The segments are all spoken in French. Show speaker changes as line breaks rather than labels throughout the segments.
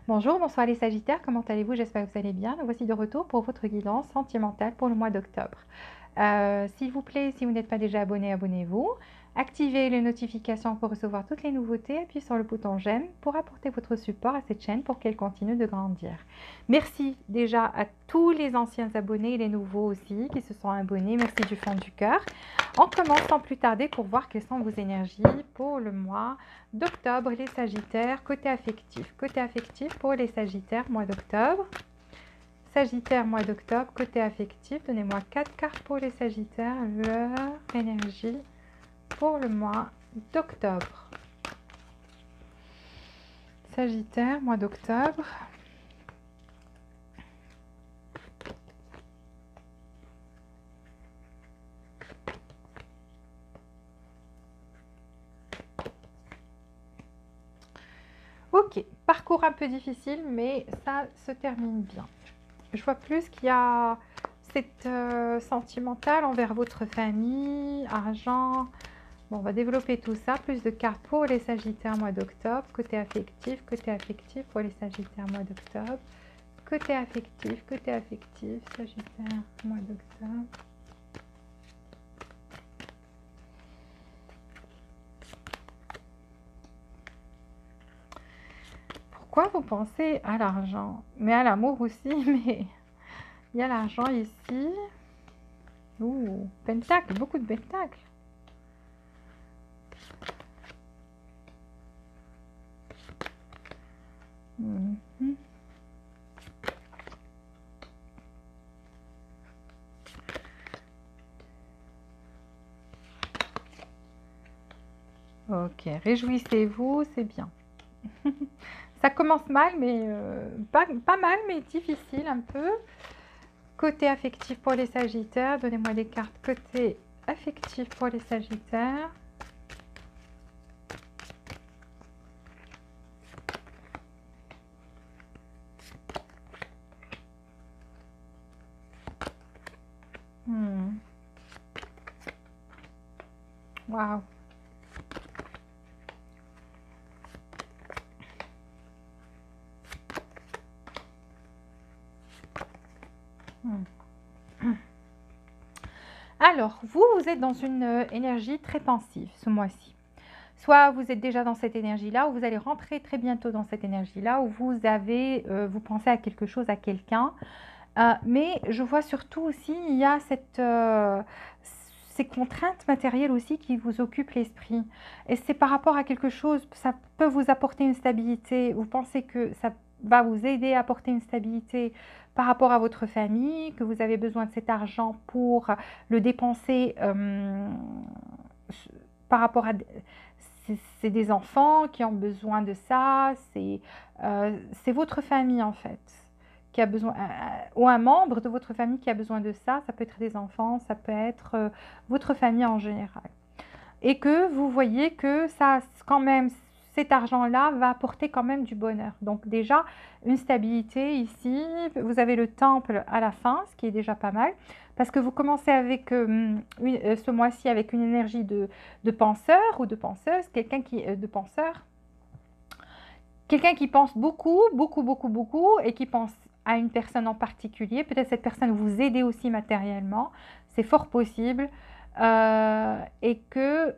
Bonjour, bonsoir les Sagittaires, comment allez-vous? J'espère que vous allez bien. Nous voici de retour pour votre guidance sentimentale pour le mois d'octobre. S'il vous plaît, si vous n'êtes pas déjà abonné, abonnez-vous. Activez les notifications pour recevoir toutes les nouveautés. Appuyez sur le bouton j'aime pour apporter votre support à cette chaîne pour qu'elle continue de grandir. Merci déjà à tous les anciens abonnés et les nouveaux aussi qui se sont abonnés. Merci du fond du cœur. On commence sans plus tarder pour voir quelles sont vos énergies pour le mois d'octobre, les Sagittaires, côté affectif. Côté affectif pour les Sagittaires, mois d'octobre. Sagittaire, mois d'octobre, côté affectif. Donnez-moi 4 cartes pour les Sagittaires, leur énergie pour le mois d'octobre. Sagittaire, mois d'octobre. Ok, parcours un peu difficile, mais ça se termine bien. Je vois plus qu'il y a cette sentimentale envers votre famille, argent. Bon, on va développer tout ça. Plus de cartes pour les Sagittaires mois d'octobre. Côté affectif pour les Sagittaires mois d'octobre. Côté affectif, Sagittaire mois d'octobre. Pourquoi vous pensez à l'argent? Mais à l'amour aussi, mais il y a l'argent ici. Ouh, pentacle, beaucoup de pentacles. Ok, réjouissez-vous, c'est bien. Ça commence mal, mais pas mal, mais difficile un peu. Côté affectif pour les Sagittaires, donnez-moi des cartes côté affectif pour les Sagittaires. Waouh. Alors, vous êtes dans une énergie très pensive ce mois-ci. Soit vous êtes déjà dans cette énergie-là, ou vous allez rentrer très bientôt dans cette énergie-là, où vous pensez à quelque chose, à quelqu'un. Mais je vois surtout aussi, il y a ces contraintes matérielles aussi qui vous occupent l'esprit. Et c'est par rapport à quelque chose, ça peut vous apporter une stabilité. Vous pensez que ça va vous aider à apporter une stabilité par rapport à votre famille, que vous avez besoin de cet argent pour le dépenser par rapport à... C'est des enfants qui ont besoin de ça, c'est votre famille en fait qui a besoin, ou un membre de votre famille qui a besoin de ça, ça peut être des enfants, ça peut être votre famille en général. Et que vous voyez que ça, quand même, cet argent-là va apporter quand même du bonheur. Donc déjà, une stabilité ici, vous avez le temple à la fin, ce qui est déjà pas mal, parce que vous commencez avec ce mois-ci avec une énergie de penseur ou de penseuse, quelqu'un qui de penseur, quelqu'un qui pense beaucoup, beaucoup, beaucoup, beaucoup, et qui pense à une personne en particulier. Peut-être cette personne vous aider aussi matériellement, c'est fort possible. Et que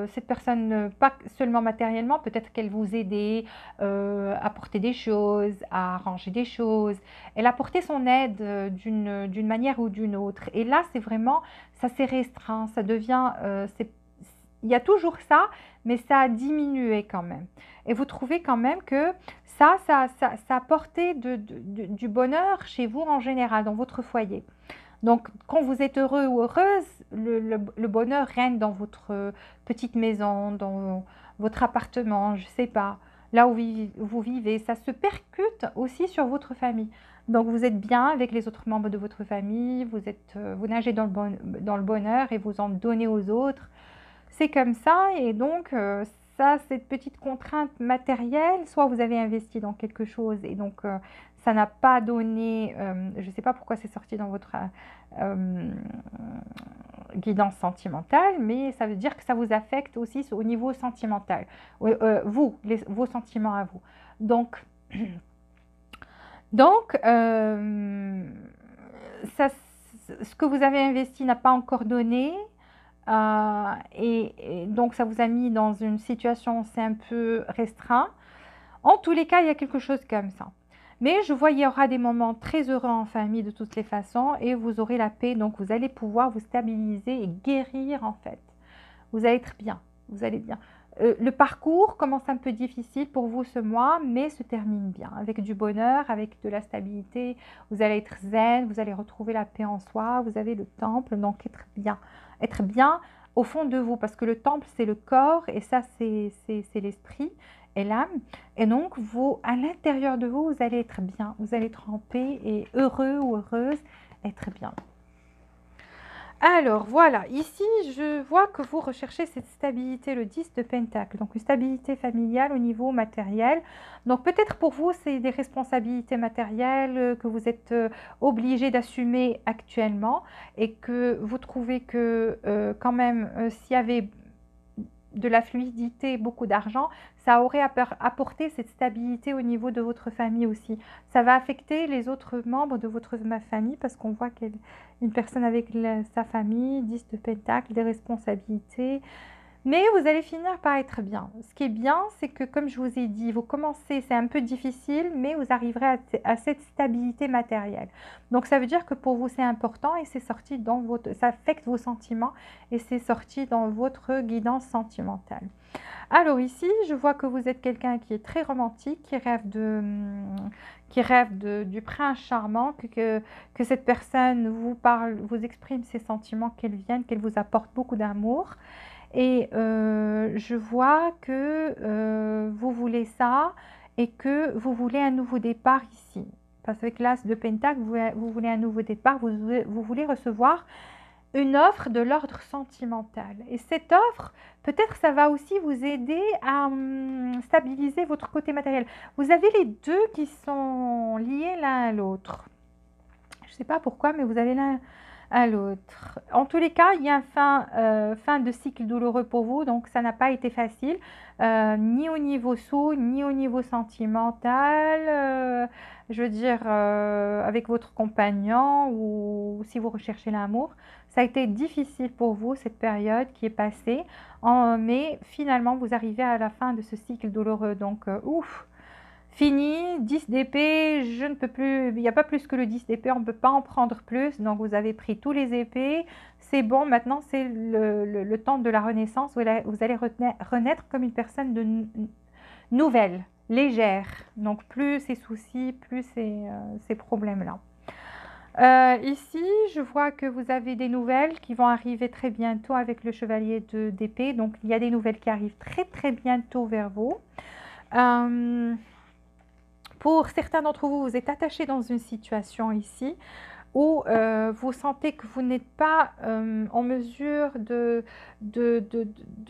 cette personne, pas seulement matériellement, peut-être qu'elle vous aidait à porter des choses, à ranger des choses. Elle a porté son aide d'une manière ou d'une autre. Et là, c'est vraiment, ça s'est restreint, ça devient, il y a toujours ça, mais ça a diminué quand même. Et vous trouvez quand même que ça a apporté du bonheur chez vous en général, dans votre foyer. Donc, quand vous êtes heureux ou heureuse, le bonheur règne dans votre petite maison, dans votre appartement, je ne sais pas, là où vous vivez. Ça se percute aussi sur votre famille. Donc, vous êtes bien avec les autres membres de votre famille, vous nagez dans le bonheur et vous en donnez aux autres. C'est comme ça et donc ça, cette petite contrainte matérielle, soit vous avez investi dans quelque chose et donc ça n'a pas donné, je ne sais pas pourquoi c'est sorti dans votre euh, guidance sentimentale, mais ça veut dire que ça vous affecte aussi au niveau sentimental, vos sentiments à vous. Donc, Donc, ça, ce que vous avez investi n'a pas encore donné. Et donc, ça vous a mis dans une situation, c'est un peu restreint. En tous les cas, il y a quelque chose comme ça. Mais je vois, il y aura des moments très heureux en famille de toutes les façons et vous aurez la paix. Donc, vous allez pouvoir vous stabiliser et guérir en fait. Vous allez être bien. Vous allez bien. Le parcours commence un peu difficile pour vous ce mois, mais se termine bien, avec du bonheur, avec de la stabilité. Vous allez être zen, vous allez retrouver la paix en soi, vous avez le temple, donc être bien au fond de vous, parce que le temple, c'est le corps, et ça, c'est l'esprit et l'âme. Et donc, vous, à l'intérieur de vous, vous allez être bien, vous allez être en paix et heureux ou heureuse, être bien. Alors voilà, ici je vois que vous recherchez cette stabilité, le 10 de Pentacle, donc une stabilité familiale au niveau matériel. Donc peut-être pour vous c'est des responsabilités matérielles que vous êtes obligé d'assumer actuellement et que vous trouvez que quand même s'il y avait de la fluidité, beaucoup d'argent, ça aurait apporté cette stabilité au niveau de votre famille aussi. Ça va affecter les autres membres de votre famille parce qu'on voit qu'une personne avec sa famille, 10 de pentacle, des responsabilités, mais vous allez finir par être bien. Ce qui est bien, c'est que comme je vous ai dit, vous commencez, c'est un peu difficile, mais vous arriverez à cette stabilité matérielle. Donc ça veut dire que pour vous c'est important et c'est sorti dans votre, ça affecte vos sentiments et c'est sorti dans votre guidance sentimentale. Alors ici, je vois que vous êtes quelqu'un qui est très romantique, qui rêve du prince charmant, que cette personne vous parle, vous exprime ses sentiments, qu'elle vous apporte beaucoup d'amour. Et je vois que vous voulez ça et que vous voulez un nouveau départ ici. Parce qu'avec l'As de Pentacle, vous voulez un nouveau départ, vous voulez recevoir une offre de l'ordre sentimental. Et cette offre, peut-être ça va aussi vous aider à stabiliser votre côté matériel. Vous avez les deux qui sont liés l'un à l'autre. Je ne sais pas pourquoi, mais vous avez l'un à l'autre. En tous les cas, il y a une fin de cycle douloureux pour vous, donc ça n'a pas été facile, ni au niveau sous, ni au niveau sentimental, je veux dire, avec votre compagnon ou si vous recherchez l'amour. Ça a été difficile pour vous, cette période qui est passée, mais finalement, vous arrivez à la fin de ce cycle douloureux, donc ouf. Fini, 10 d'épée, je ne peux plus, il n'y a pas plus que le 10 d'épée, on ne peut pas en prendre plus, donc vous avez pris tous les épées, c'est bon, maintenant c'est le temps de la renaissance, vous allez renaître comme une personne nouvelle, légère, donc plus ces soucis, plus ces problèmes-là. Ici, je vois que vous avez des nouvelles qui vont arriver très bientôt avec le chevalier d'épée, donc il y a des nouvelles qui arrivent très très bientôt vers vous. Pour certains d'entre vous, vous êtes attachés dans une situation ici où vous sentez que vous n'êtes pas en mesure de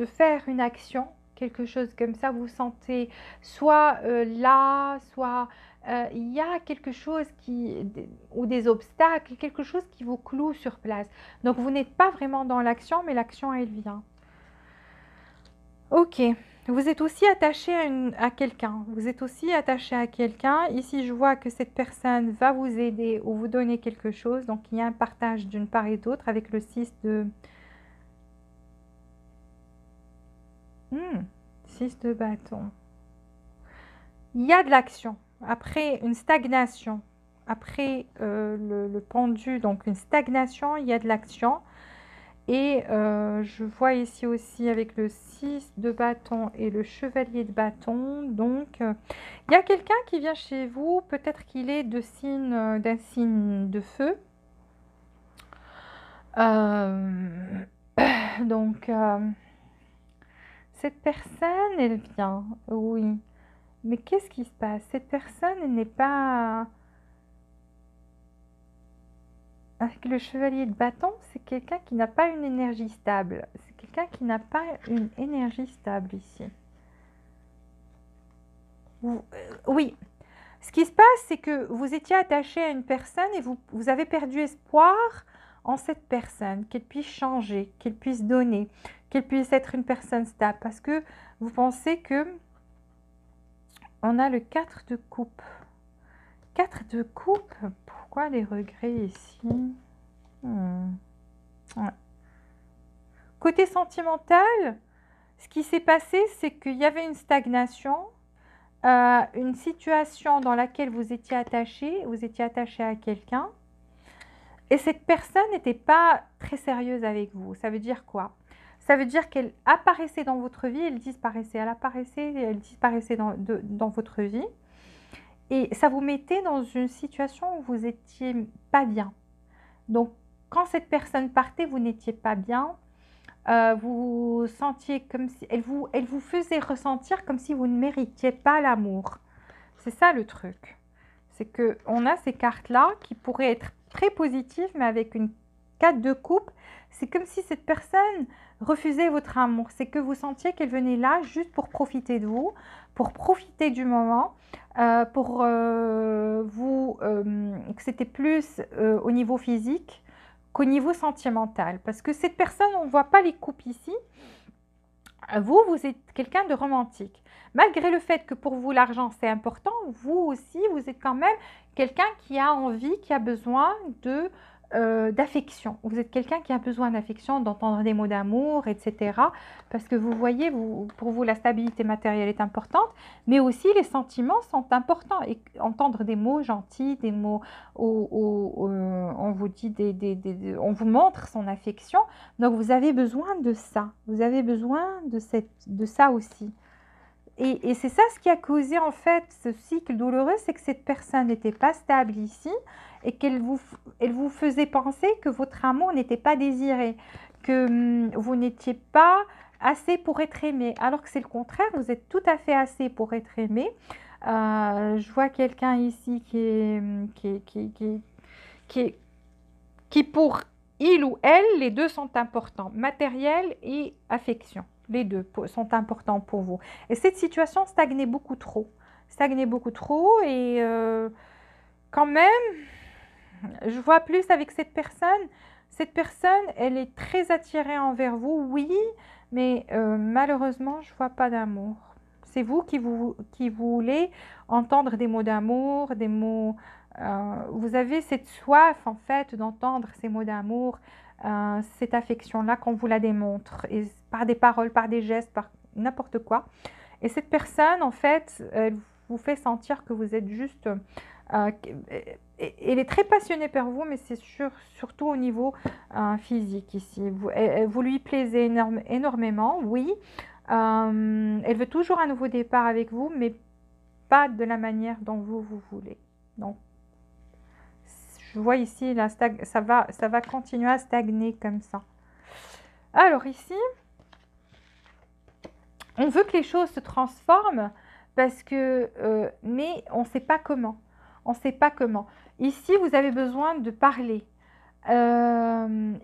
faire une action, quelque chose comme ça. Vous vous sentez soit là, soit il y a quelque chose ou des obstacles, quelque chose qui vous cloue sur place. Donc vous n'êtes pas vraiment dans l'action, mais l'action, elle vient. Ok, vous êtes aussi attaché à quelqu'un. Vous êtes aussi attaché à quelqu'un. Ici, je vois que cette personne va vous aider ou vous donner quelque chose. Donc, il y a un partage d'une part et d'autre avec le 6 de bâton. Il y a de l'action. Après une stagnation, après le pendu, donc une stagnation, il y a de l'action. Et je vois ici aussi avec le 6 de bâton et le chevalier de bâton. Donc, il y a quelqu'un qui vient chez vous. Peut-être qu'il est d'un signe de feu. Donc, cette personne, elle vient. Oui. Mais qu'est-ce qui se passe? Cette personne, elle n'est pas... Avec le chevalier de bâton, c'est quelqu'un qui n'a pas une énergie stable. C'est quelqu'un qui n'a pas une énergie stable ici. Oui. Ce qui se passe, c'est que vous étiez attaché à une personne et vous avez perdu espoir en cette personne, qu'elle puisse changer, qu'elle puisse donner, qu'elle puisse être une personne stable. Parce que vous pensez que On a le 4 de coupe. 4 de coupe, pourquoi les regrets ici? Ouais. Côté sentimental, ce qui s'est passé, c'est qu'il y avait une stagnation, une situation dans laquelle vous étiez attaché à quelqu'un, et cette personne n'était pas très sérieuse avec vous. Ça veut dire quoi? Ça veut dire qu'elle apparaissait dans votre vie, elle disparaissait, elle apparaissait, elle disparaissait dans votre vie. Et ça vous mettait dans une situation où vous n'étiez pas bien. Donc, quand cette personne partait, vous n'étiez pas bien. Vous sentiez comme si... elle vous faisait ressentir comme si vous ne méritiez pas l'amour. C'est ça le truc. C'est qu'on a ces cartes-là qui pourraient être très positives, mais avec une 4 de coupe, c'est comme si cette personne refusait votre amour. C'est que vous sentiez qu'elle venait là juste pour profiter de vous, pour profiter du moment, pour vous... que c'était plus au niveau physique qu'au niveau sentimental. Parce que cette personne, on ne voit pas les coupes ici. Vous êtes quelqu'un de romantique. Malgré le fait que pour vous, l'argent, c'est important, vous aussi, vous êtes quand même quelqu'un qui a envie, qui a besoin d'affection. Vous êtes quelqu'un qui a besoin d'affection, d'entendre des mots d'amour, etc. Parce que vous voyez, pour vous, la stabilité matérielle est importante, mais aussi les sentiments sont importants. Et entendre des mots gentils, des mots où on vous dit, on vous montre son affection. Donc, vous avez besoin de ça. Vous avez besoin de ça aussi. Et c'est ça ce qui a causé en fait ce cycle douloureux, c'est que cette personne n'était pas stable ici et elle vous faisait penser que votre amour n'était pas désiré, que vous n'étiez pas assez pour être aimé, alors que c'est le contraire, vous êtes tout à fait assez pour être aimé. Je vois quelqu'un ici qui pour il ou elle, les deux sont importants, matériel et affection. Les deux sont importants pour vous. Et cette situation stagnait beaucoup trop. Et quand même, je vois plus avec cette personne. Cette personne, elle est très attirée envers vous, oui, mais malheureusement, je ne vois pas d'amour. C'est vous qui voulez entendre des mots d'amour, des mots... vous avez cette soif, en fait, d'entendre ces mots d'amour, cette affection-là qu'on vous la démontre, et par des paroles, par des gestes, par n'importe quoi. Et cette personne, en fait, elle vous fait sentir que vous êtes juste... elle est très passionnée par vous, mais c'est surtout au niveau physique ici. Vous lui plaisez énormément, oui. Elle veut toujours un nouveau départ avec vous, mais pas de la manière dont vous voulez. Donc, je vois ici, ça va continuer à stagner comme ça. Alors ici, on veut que les choses se transforment, parce que, mais on ne sait pas comment. On ne sait pas comment. Ici, vous avez besoin de parler.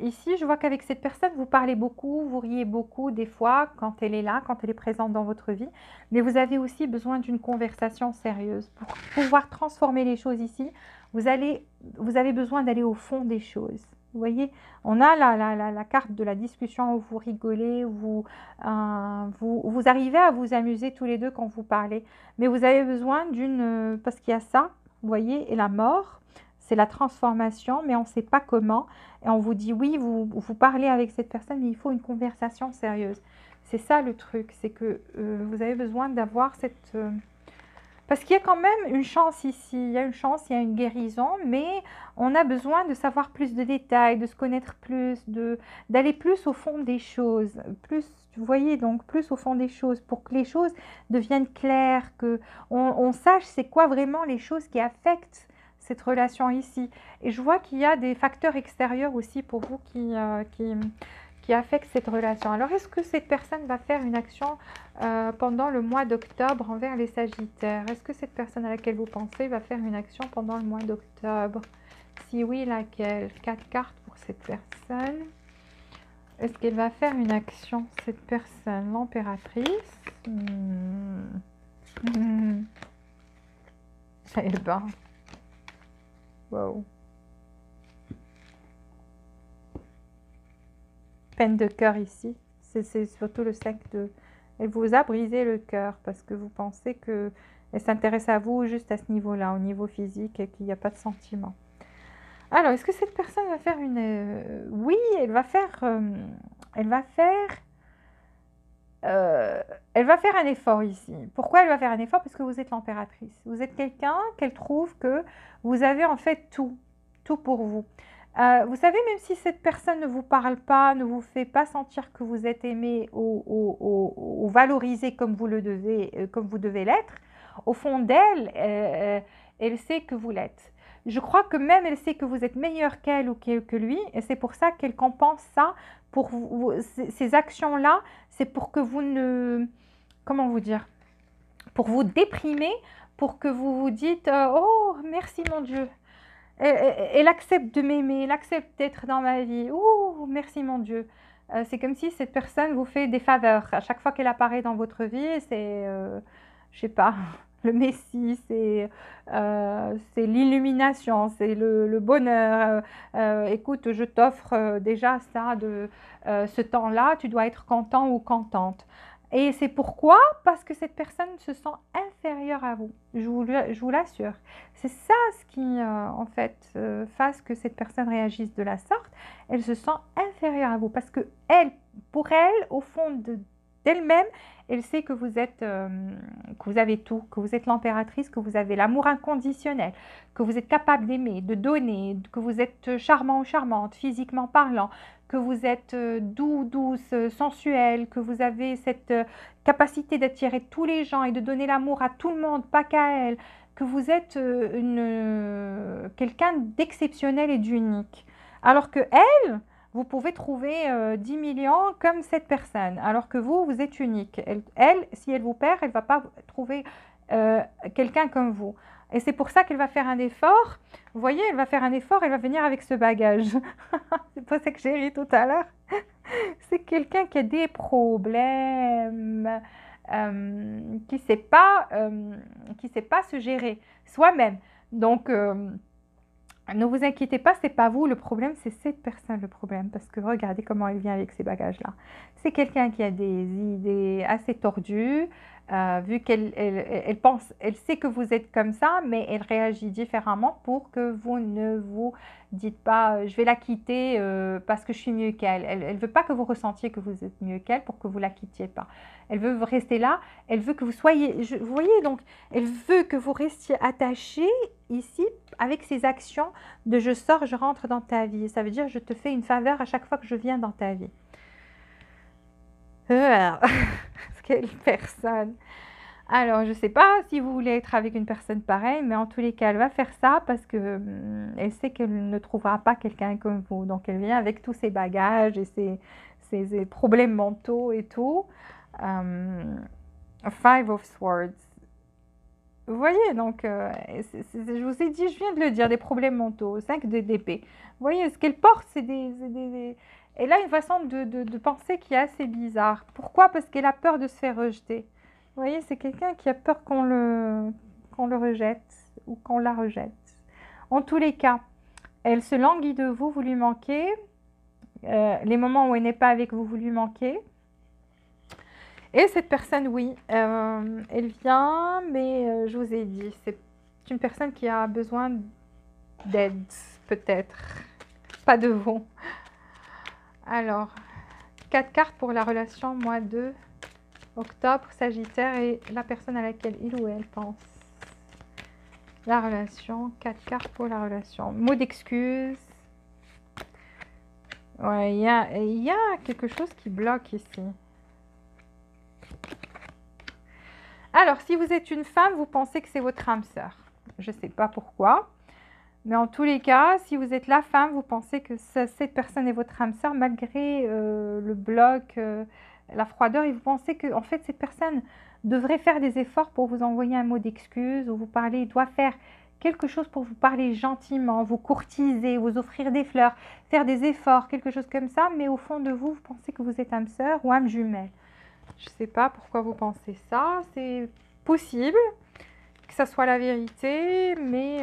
Ici, je vois qu'avec cette personne, vous parlez beaucoup, vous riez beaucoup des fois quand elle est là, quand elle est présente dans votre vie. Mais vous avez aussi besoin d'une conversation sérieuse. Pour pouvoir transformer les choses ici, vous avez besoin d'aller au fond des choses. Vous voyez, on a la carte de la discussion où vous rigolez, vous arrivez à vous amuser tous les deux quand vous parlez. Mais vous avez besoin d'une... parce qu'il y a ça, vous voyez, et la mort. C'est la transformation, mais on ne sait pas comment. Et on vous dit, oui, vous parlez avec cette personne, mais il faut une conversation sérieuse. C'est ça le truc, c'est que vous avez besoin d'avoir cette... Parce qu'il y a quand même une chance ici, il y a une chance, il y a une guérison, mais on a besoin de savoir plus de détails, de se connaître plus, d'aller plus au fond des choses. Plus, vous voyez, donc plus au fond des choses, pour que les choses deviennent claires, qu'on sache c'est quoi vraiment les choses qui affectent cette relation ici. Et je vois qu'il y a des facteurs extérieurs aussi pour vous qui affectent cette relation. Alors, est-ce que cette personne va faire une action pendant le mois d'octobre envers les Sagittaires? Est-ce que cette personne à laquelle vous pensez va faire une action pendant le mois d'octobre? Si oui, laquelle? 4 cartes pour cette personne. Est-ce qu'elle va faire une action, cette personne? L'Empératrice. Eh ben... Wow. Peine de cœur ici. C'est surtout le 5 de... Elle vous a brisé le cœur parce que vous pensez que Elle s'intéresse à vous juste à ce niveau-là, au niveau physique, et qu'il n'y a pas de sentiment. Alors, est-ce que cette personne va faire une... oui, elle va faire... elle va faire... elle va faire un effort ici. Pourquoi elle va faire un effort? Parce que vous êtes l'impératrice. Vous êtes quelqu'un qu'elle trouve que vous avez en fait tout. Tout pour vous. Vous savez, même si cette personne ne vous parle pas, ne vous fait pas sentir que vous êtes aimé ou valorisé comme vous le devez, comme vous devez l'être, au fond d'elle, elle sait que vous l'êtes. Je crois que même elle sait que vous êtes meilleur qu'elle ou que lui, et c'est pour ça qu'elle compense ça pour vous, ces actions-là, c'est pour que vous ne, comment vous dire, pour vous déprimer, pour que vous vous dites, oh merci mon Dieu, elle accepte de m'aimer, elle accepte d'être dans ma vie. Ouh, merci mon Dieu. C'est comme si cette personne vous fait des faveurs. À chaque fois qu'elle apparaît dans votre vie, c'est, je sais pas, le Messie, c'est l'illumination, c'est le bonheur. Écoute, je t'offre déjà ça de ce temps-là, tu dois être content ou contente. Et c'est pourquoi? Parce que cette personne se sent inférieure à vous. Je vous l'assure. C'est ça ce qui, en fait, fasse que cette personne réagisse de la sorte. Elle se sent inférieure à vous parce que elle, pour elle, au fond d'elle-même, elle sait que vous êtes, que vous avez tout, que vous êtes l'impératrice, que vous avez l'amour inconditionnel, que vous êtes capable d'aimer, de donner, que vous êtes charmant ou charmante, physiquement parlant, que vous êtes doux, douce, sensuel, que vous avez cette capacité d'attirer tous les gens et de donner l'amour à tout le monde, pas qu'à elle, que vous êtes quelqu'un d'exceptionnel et d'unique. Alors que elle, vous pouvez trouver 10 millions comme cette personne, alors que vous êtes unique. Elle, si elle vous perd, elle ne va pas trouver quelqu'un comme vous. Et c'est pour ça qu'elle va faire un effort. Vous voyez, elle va faire un effort, elle va venir avec ce bagage. C'est pas ça que j'ai ri tout à l'heure. C'est quelqu'un qui a des problèmes, qui ne sait pas se gérer soi-même. Donc, ne vous inquiétez pas, c'est pas vous le problème, c'est cette personne le problème. Parce que regardez comment elle vient avec ces bagages-là. C'est quelqu'un qui a des idées assez tordues, vu qu'elle pense, elle sait que vous êtes comme ça, mais elle réagit différemment pour que vous ne vous dites pas je vais la quitter parce que je suis mieux qu'elle. Elle ne veut pas que vous ressentiez que vous êtes mieux qu'elle pour que vous la quittiez pas. Elle veut rester là, elle veut que vous soyez, vous voyez, donc elle veut que vous restiez attaché ici avec ces actions de je sors, je rentre dans ta vie. Ça veut dire je te fais une faveur à chaque fois que je viens dans ta vie. Quelle personne! Alors, je ne sais pas si vous voulez être avec une personne pareille, mais en tous les cas, elle va faire ça parce que elle sait qu'elle ne trouvera pas quelqu'un comme vous. Donc, elle vient avec tous ses bagages et ses problèmes mentaux et tout. Five of Swords. Vous voyez, donc, je vous ai dit, je viens de le dire, des problèmes mentaux, 5 d'épée. Vous voyez, ce qu'elle porte, c'est elle a une façon de penser qui est assez bizarre. Pourquoi? Parce qu'elle a peur de se faire rejeter. Vous voyez, c'est quelqu'un qui a peur qu'on le rejette ou qu'on la rejette. En tous les cas, elle se languit de vous, vous lui manquez. Les moments où elle n'est pas avec vous, vous lui manquez. Et cette personne, oui, elle vient, mais je vous ai dit, c'est une personne qui a besoin d'aide, peut-être. Pas de vous. Alors, 4 cartes pour la relation mois de octobre, Sagittaire et la personne à laquelle il ou elle pense. La relation, 4 cartes pour la relation. Mot d'excuse. Ouais, il y a quelque chose qui bloque ici. Alors, si vous êtes une femme, vous pensez que c'est votre âme sœur. Je ne sais pas pourquoi. Mais en tous les cas, si vous êtes la femme, vous pensez que cette personne est votre âme sœur, malgré le bloc, la froideur, et vous pensez que en fait, cette personne devrait faire des efforts pour vous envoyer un mot d'excuse ou vous parler, doit faire quelque chose pour vous parler gentiment, vous courtiser, vous offrir des fleurs, faire des efforts, quelque chose comme ça, mais au fond de vous, vous pensez que vous êtes âme sœur ou âme jumelle. Je ne sais pas pourquoi vous pensez ça, c'est possible que ça soit la vérité, mais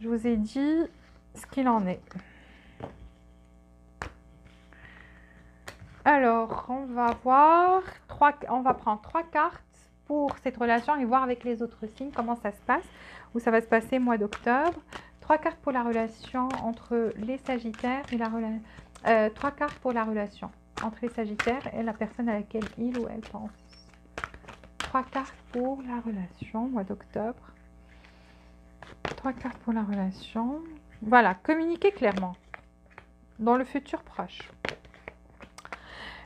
je vous ai dit ce qu'il en est. Alors, on va voir, on va prendre 3 cartes pour cette relation et voir avec les autres signes comment ça se passe, où ça va se passer mois d'octobre. 3 cartes pour la relation entre les Sagittaires et la relation. 3 cartes pour la relation entre les Sagittaires et la personne à laquelle il ou elle pense. 3 cartes pour la relation, mois d'octobre. 3 cartes pour la relation. Voilà, communiquez clairement dans le futur proche.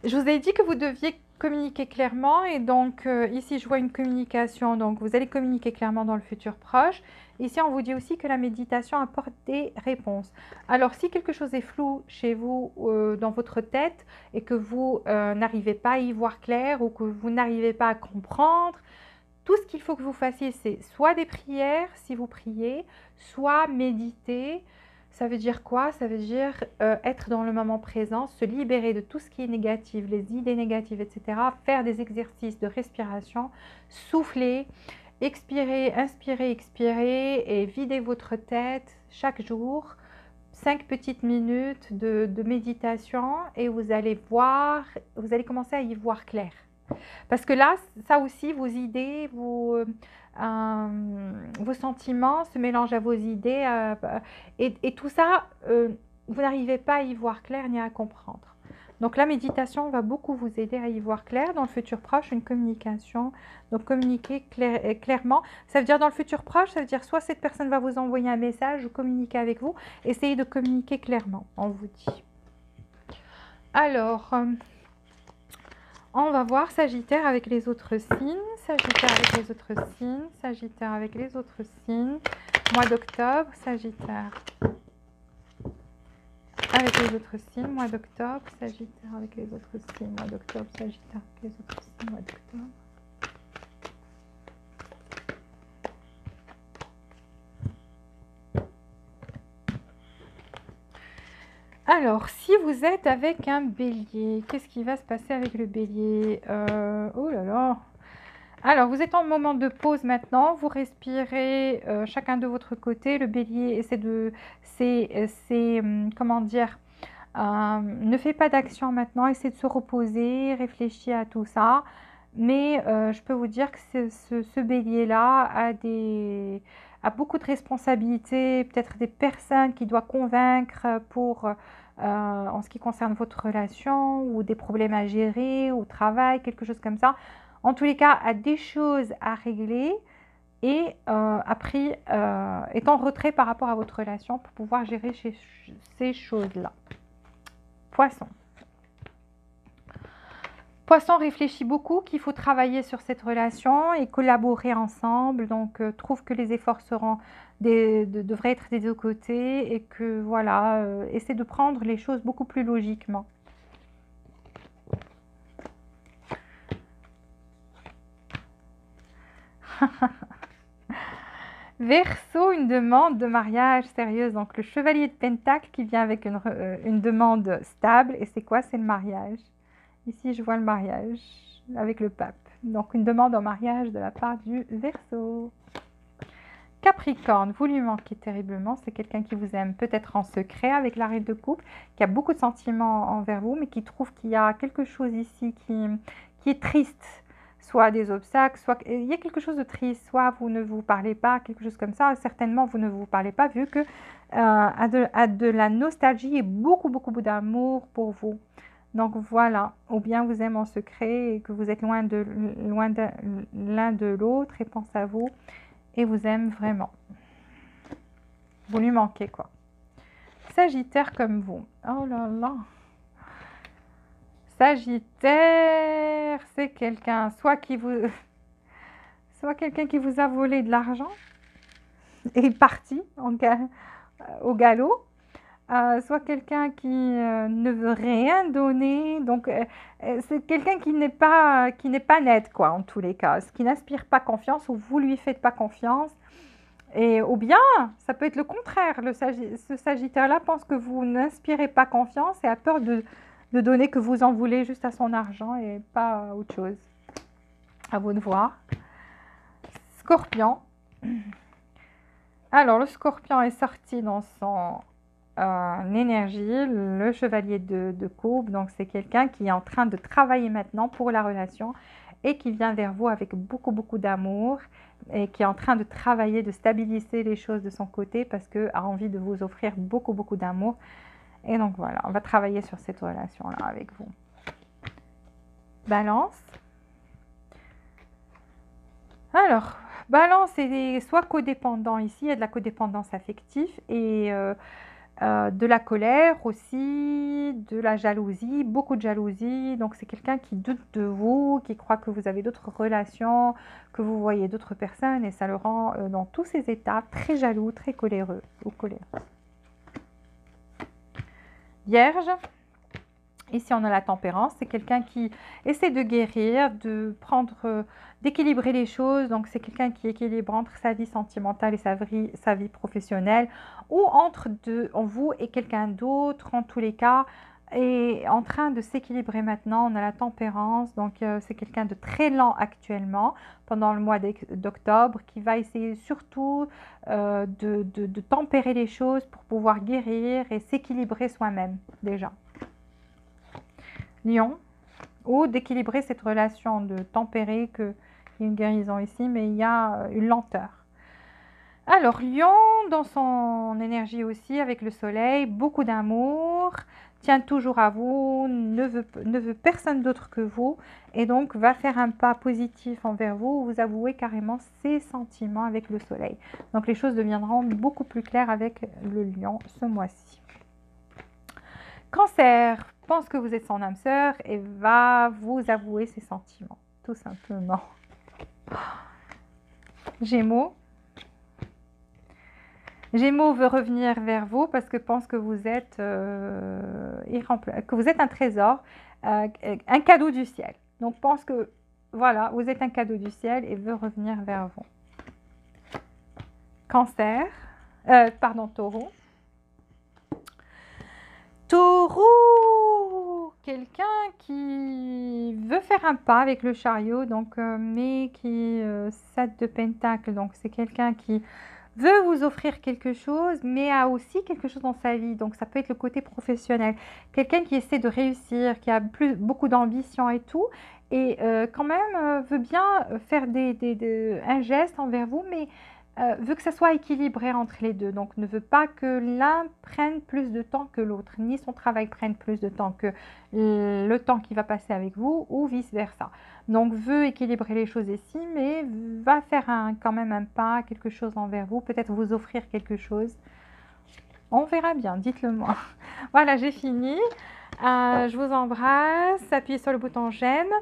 Je vous ai dit que vous deviez communiquer clairement et donc ici je vois une communication, donc vous allez communiquer clairement dans le futur proche. Ici on vous dit aussi que la méditation apporte des réponses. Alors si quelque chose est flou chez vous dans votre tête et que vous n'arrivez pas à y voir clair ou que vous n'arrivez pas à comprendre, tout ce qu'il faut que vous fassiez, c'est soit des prières si vous priez, soit méditer. Ça veut dire quoi? Ça veut dire être dans le moment présent, se libérer de tout ce qui est négatif, les idées négatives, etc. Faire des exercices de respiration, souffler, expirer, inspirer, expirer et vider votre tête chaque jour. 5 petites minutes de méditation et vous allez voir, vous allez commencer à y voir clair. Parce que là, ça aussi, vos idées, vos sentiments se mélangent à vos idées et tout ça, vous n'arrivez pas à y voir clair ni à comprendre. Donc la méditation va beaucoup vous aider à y voir clair. Dans le futur proche, une communication, donc communiquer clairement. Ça veut dire dans le futur proche, ça veut dire soit cette personne va vous envoyer un message ou communiquer avec vous. Essayez de communiquer clairement, on vous dit. Alors... on va voir Sagittaire avec les autres signes, Sagittaire avec les autres signes, Sagittaire avec les autres signes, mois d'octobre, Sagittaire avec les autres signes, mois d'octobre, Sagittaire avec les autres signes, mois d'octobre, Sagittaire avec les autres signes, mois d'octobre. Alors, si vous êtes avec un bélier, qu'est-ce qui va se passer avec le bélier? Oh là là! Alors, vous êtes en moment de pause maintenant. Vous respirez chacun de votre côté. Le bélier essaie de... comment dire? Ne fait pas d'action maintenant. Essaie de se reposer, réfléchir à tout ça. Mais je peux vous dire que ce bélier-là a beaucoup de responsabilités, peut-être des personnes qu'il doit convaincre pour, en ce qui concerne votre relation, ou des problèmes à gérer, au travail, quelque chose comme ça. En tous les cas, a des choses à régler et est en retrait par rapport à votre relation pour pouvoir gérer ces choses-là. Poisson. Poisson réfléchit beaucoup qu'il faut travailler sur cette relation et collaborer ensemble. Donc, trouve que les efforts devraient être des deux côtés et que, voilà, essaie de prendre les choses beaucoup plus logiquement. Verseau, une demande de mariage sérieuse. Donc, le chevalier de Pentacle qui vient avec une demande stable. Et c'est quoi? C'est le mariage. Ici, je vois le mariage avec le pape. Donc, une demande en mariage de la part du Verseau. Capricorne, vous lui manquez terriblement. C'est quelqu'un qui vous aime peut-être en secret avec la reine de coupe, qui a beaucoup de sentiments envers vous, mais qui trouve qu'il y a quelque chose ici qui est triste. Soit des obstacles, soit il y a quelque chose de triste, soit vous ne vous parlez pas, quelque chose comme ça. Certainement, vous ne vous parlez pas vu que a de la nostalgie et beaucoup d'amour pour vous. Donc voilà, ou bien vous aime en secret et que vous êtes loin de l'un de l'autre et pense à vous et vous aime vraiment. Vous lui manquez quoi. Sagittaire comme vous. Oh là là. Sagittaire, c'est quelqu'un soit quelqu'un qui vous a volé de l'argent et est parti au galop. Soit quelqu'un qui ne veut rien donner, donc c'est quelqu'un qui n'est pas net quoi en tous les cas, qui n'inspire pas confiance ou vous lui faites pas confiance, et ou bien ça peut être le contraire, ce Sagittaire là pense que vous n'inspirez pas confiance et a peur de donner, que vous en voulez juste à son argent et pas autre chose. À vous de voir. Scorpion. Alors le Scorpion est sorti dans son énergie, le chevalier de coupe, donc c'est quelqu'un qui est en train de travailler maintenant pour la relation et qui vient vers vous avec beaucoup, beaucoup d'amour et qui est en train de travailler, de stabiliser les choses de son côté parce qu'elle a envie de vous offrir beaucoup, beaucoup d'amour. Et donc voilà, on va travailler sur cette relation-là avec vous. Balance. Alors, Balance est soit codépendant ici, il y a de la codépendance affective et de la colère aussi, de la jalousie, beaucoup de jalousie. Donc c'est quelqu'un qui doute de vous, qui croit que vous avez d'autres relations, que vous voyez d'autres personnes et ça le rend dans tous ses états très jaloux, très coléreux ou colère. Vierge. Ici, on a la tempérance. C'est quelqu'un qui essaie de guérir, d'équilibrer les choses. Donc, c'est quelqu'un qui équilibre entre sa vie sentimentale et sa vie professionnelle ou entre vous et quelqu'un d'autre, en tous les cas, est en train de s'équilibrer maintenant. On a la tempérance. Donc, c'est quelqu'un de très lent actuellement pendant le mois d'octobre qui va essayer surtout de tempérer les choses pour pouvoir guérir et s'équilibrer soi-même déjà. Lion, ou d'équilibrer cette relation, de tempérer, qu'il y a une guérison ici, mais il y a une lenteur. Alors, Lion, dans son énergie aussi, avec le soleil, beaucoup d'amour, tient toujours à vous, ne veut personne d'autre que vous, et donc va faire un pas positif envers vous, vous avouez carrément ses sentiments avec le soleil. Donc, les choses deviendront beaucoup plus claires avec le Lion ce mois-ci. Cancer pense que vous êtes son âme sœur et va vous avouer ses sentiments, tout simplement. Gémeaux. Gémeaux veut revenir vers vous parce que pense que vous êtes un trésor, un cadeau du ciel. Donc pense que voilà, vous êtes un cadeau du ciel et veut revenir vers vous. Cancer, Taureau. Taureau, quelqu'un qui veut faire un pas avec le chariot, donc, mais qui 7 de Pentacle, donc c'est quelqu'un qui veut vous offrir quelque chose, mais a aussi quelque chose dans sa vie, donc ça peut être le côté professionnel. Quelqu'un qui essaie de réussir, qui a beaucoup d'ambition et tout, et quand même veut bien faire un geste envers vous, mais veut que ça soit équilibré entre les deux, donc ne veut pas que l'un prenne plus de temps que l'autre, ni son travail prenne plus de temps que le temps qu'il va passer avec vous, ou vice-versa. Donc veut équilibrer les choses ici, mais va faire quand même un pas, quelque chose envers vous, peut-être vous offrir quelque chose. On verra bien, dites-le moi. Voilà, j'ai fini. Je vous embrasse, appuyez sur le bouton j'aime.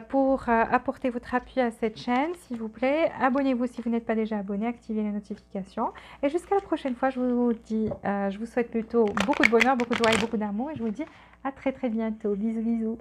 Pour apporter votre appui à cette chaîne, s'il vous plaît. Abonnez-vous si vous n'êtes pas déjà abonné, activez les notifications. Et jusqu'à la prochaine fois, je vous souhaite plutôt beaucoup de bonheur, beaucoup de joie et beaucoup d'amour. Et je vous dis à très très bientôt. Bisous, bisous.